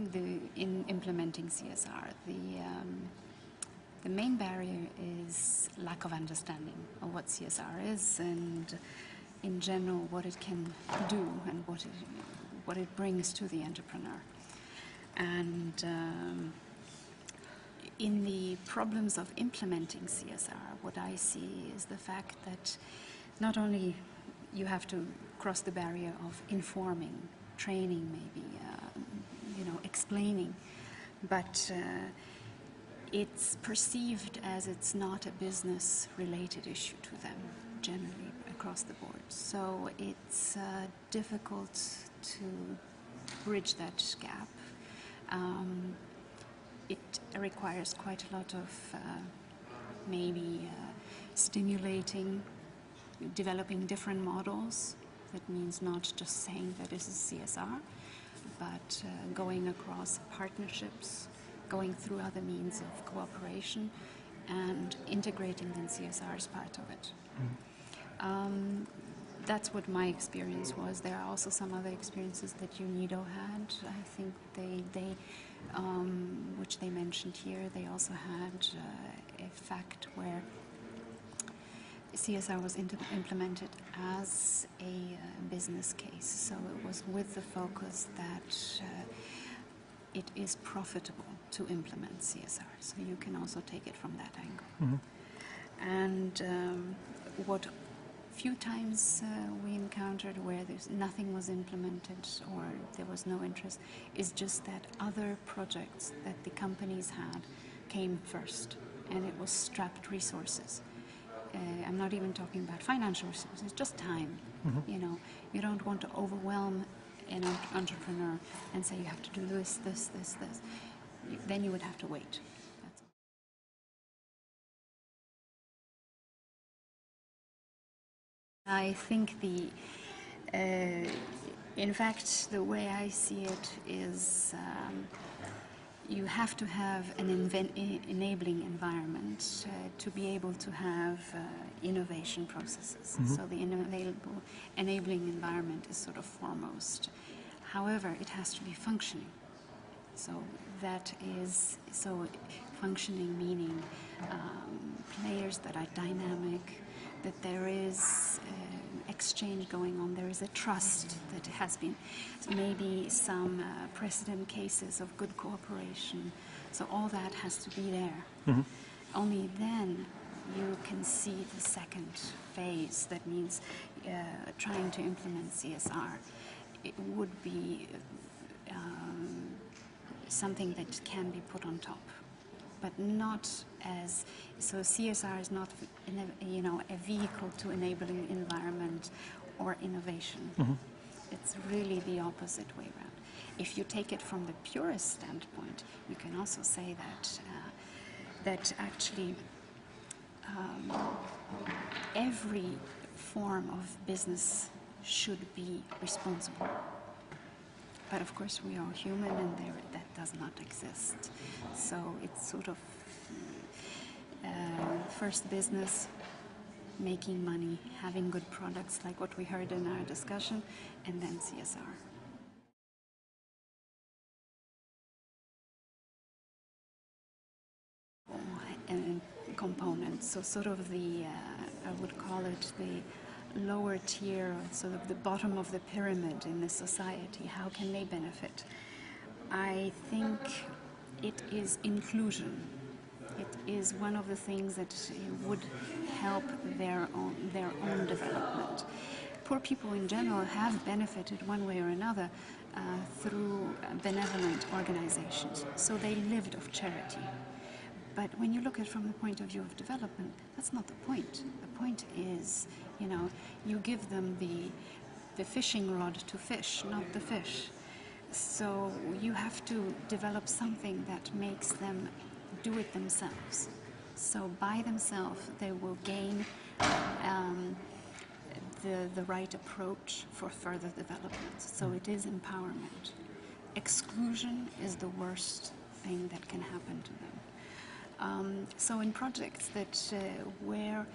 think in implementing CSR, the main barrier is lack of understanding of what CSR is and, in general, what it can do and what it brings to the entrepreneur. And in the problems of implementing CSR, what I see is the fact that not only you have to cross the barrier of informing, training maybe, explaining, but it's perceived as it's not a business-related issue to them, generally, across the board. So it's difficult to bridge that gap. It requires quite a lot of stimulating, developing different models. That means not just saying that this is CSR, but going across partnerships, going through other means of cooperation, and integrating then CSR as part of it. Mm-hmm. That's what my experience was. There are also some other experiences that UNIDO had. I think they which they mentioned here, they also had a fact where CSR was implemented as a business case. So it was with the focus that it is profitable to implement CSR. So you can also take it from that angle. Mm-hmm. And what few times we encountered where nothing was implemented or there was no interest is just that other projects that the companies had came first, and it was strapped resources. I'm not even talking about financial resources, just time. Mm-hmm. You don't want to overwhelm an entrepreneur and say you have to do this. Then you would have to wait. That's all. I think in fact, the way I see it is you have to have an enabling environment to be able to have innovation processes. Mm-hmm. So the enabling environment is sort of foremost. However, it has to be functioning. So that is, functioning meaning players that are dynamic, that there is exchange going on, there is a trust that has been, maybe some precedent cases of good cooperation. So all that has to be there. Mm-hmm. Only then you can see the second phase. That means trying to implement CSR. It would be something that can be put on top, but not as, so CSR is not a vehicle to enabling environment or innovation. Mm-hmm. It's really the opposite way around. If you take it from the purest standpoint, you can also say that actually every form of business should be responsible. But of course we are human, and that does not exist. So it's sort of first business, making money, having good products like what we heard in our discussion, and then CSR. And components, so sort of the, I would call it the lower tier, sort of the bottom of the pyramid in the society. How can they benefit? I think it is inclusion. It is one of the things that would help their own development. Poor people in general have benefited one way or another through benevolent organizations. So they lived of charity. But when you look at it from the point of view of development, that's not the point. The point is, you give them the fishing rod to fish, not the fish. So you have to develop something that makes them do it themselves. So by themselves, they will gain the right approach for further development. So it is empowerment. Exclusion is the worst thing that can happen to them. So in projects that where